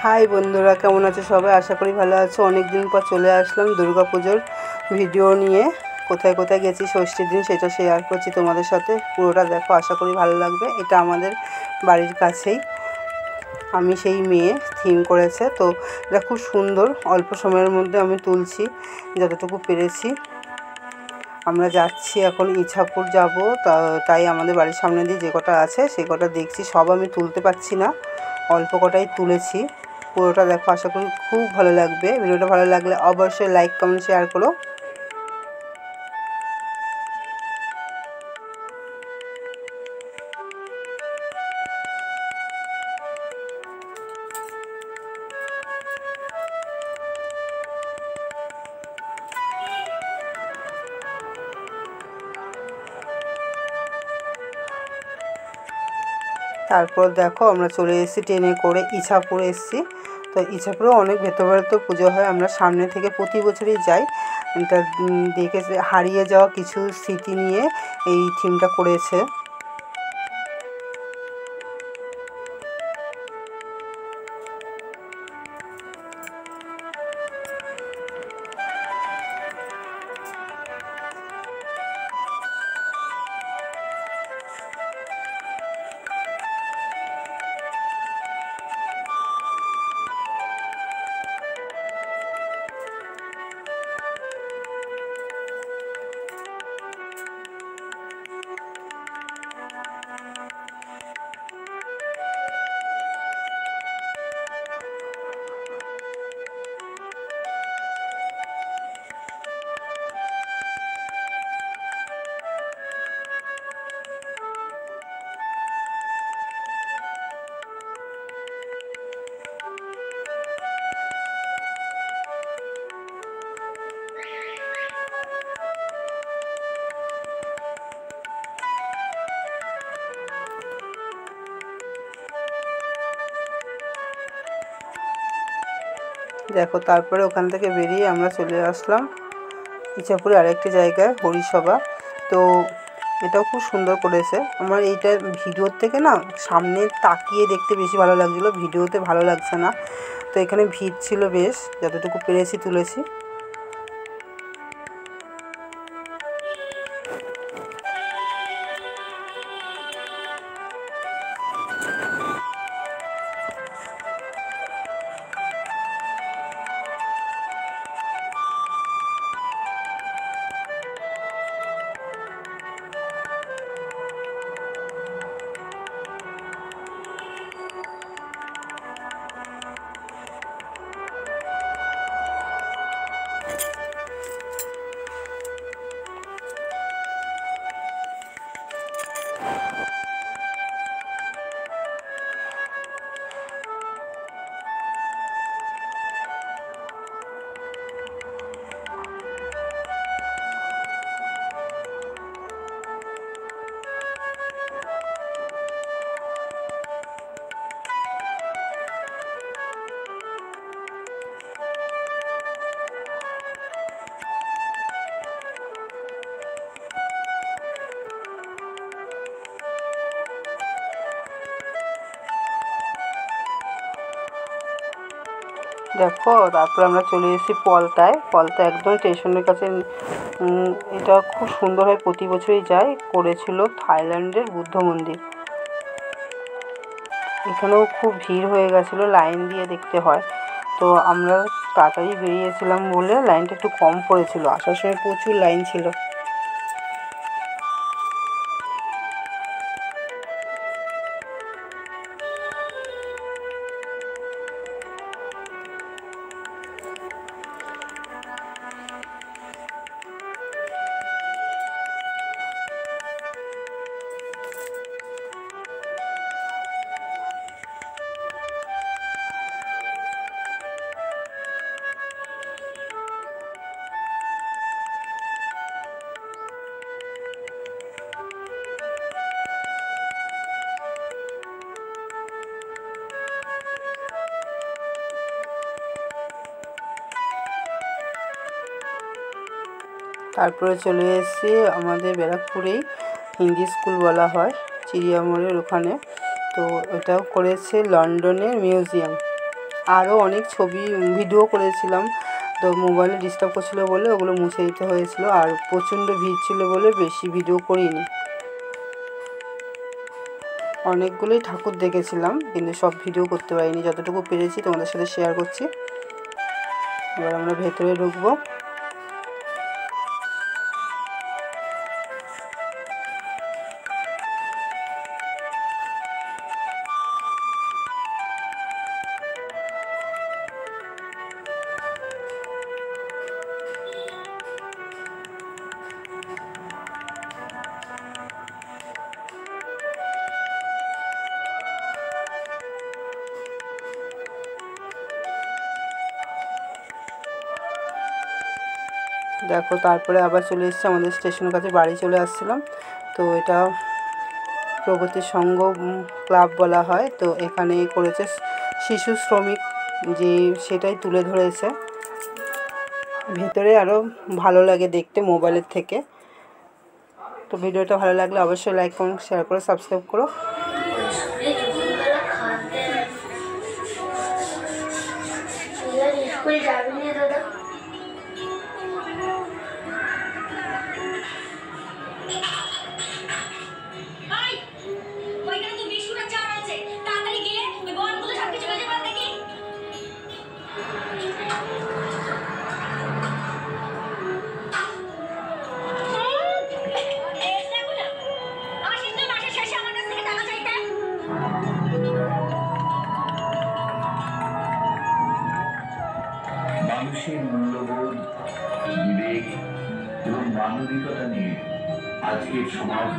High বন্ধুরা, কেমন আছো সবাই? আশা করি ভালো আছো। অনেক দিন পর চলে আসলাম দুর্গাপুজোর ভিডিও নিয়ে। কোথায় কোথায় গেছি ষষ্ঠীর দিন সেটা শেয়ার করছি তোমাদের সাথে। পুরোটা দেখো, আশা করি ভালো লাগবে। এটা আমাদের বাড়ির কাছেই আমি সেই মেয়ে থিম করেছে, তো এটা খুব সুন্দর। অল্প সময়ের মধ্যে আমি তুলছি যতটুকু পেরেছি। আমরা যাচ্ছি এখন ইছাপুর যাব, তাই আমাদের বাড়ির সামনে দিয়ে যে কটা আছে সে কটা দেখছি। সব আমি তুলতে পারছি না, অল্প কটাই তুলেছি। পুরোটা দেখো, আশা করি খুব ভালো লাগবে। ভিডিওটা ভালো লাগলে অবশ্যই লাইক কমেন্ট শেয়ার করো। তারপর দেখো আমরা চলে এসেছি ট্রেনে করে, ইছাপুর এসেছি। তো ইছাপুরে অনেক ভেতরে তো পুজো হয়, আমরা সামনে থেকে প্রতি বছরই যাই। এটা দেখে হারিয়ে যাওয়া কিছু স্মৃতি নিয়ে এই থিমটা করেছে। দেখো, তারপরে ওখান থেকে বেরিয়ে আমরা চলে আসলাম ইছাপুরে আরেকটি জায়গায়, হরিসভা। তো এটাও খুব সুন্দর করেছে। আমার এইটা ভিডিওর থেকে না সামনে তাকিয়ে দেখতে বেশি ভালো লাগছিলো, ভিডিওতে ভালো লাগছে না। তো এখানে ভিড় ছিল বেশ, যতটুকু পেরেছি তুলেছি। দেখো, তারপর আমরা চলে এসেছি পলতায়। পলতা একদম স্টেশনের কাছে। এটা খুব সুন্দর হয়, প্রতি বছরই যায়। করেছিল থাইল্যান্ডের বুদ্ধ মন্দির। এখানেও খুব ভিড় হয়ে গেছিলো, লাইন দিয়ে দেখতে হয়। তো আমরা তাড়াতাড়ি বেরিয়েছিলাম বলে লাইনটা একটু কম পড়েছিল, আসার সময় প্রচুর লাইন ছিল। তারপরে চলে এসেছি আমাদের ব্যারাকপুরেই হিন্দি স্কুল বলা হয়, চিড়িয়ামোড়ের ওখানে। তো এটাও করেছে লন্ডনের মিউজিয়াম। আরও অনেক ছবি ভিডিও করেছিলাম, তো মোবাইলে ডিস্টার্ব করছিলো বলে ওগুলো মুছে দিতে হয়েছিল। আর প্রচণ্ড ভিড় ছিল বলে বেশি ভিডিও করিনি। অনেকগুলোই ঠাকুর দেখেছিলাম কিন্তু সব ভিডিও করতে পারিনি, যতটুকু পেরেছি তোমাদের সাথে শেয়ার করছি। এবার আমরা ভেতরে ঢুকবো। দেখো তারপরে আবার চলে এসেছি আমাদের স্টেশনের কাছে, বাড়ি চলে আসছিলাম। তো এটা প্রগতি সংঘ ক্লাব বলা হয়। তো এখানে করেছে শিশু শ্রমিক, যে সেটাই তুলে ধরেছে। ভেতরে আরও ভালো লাগে দেখতে মোবাইলের থেকে। তো ভিডিওটা ভালো লাগলে অবশ্যই লাইক করুন, শেয়ার করে সাবস্ক্রাইব করো। মানুষের মূল্যবোধ, বিবেক এবং মানবিকতা নিয়ে আজকের সমাজ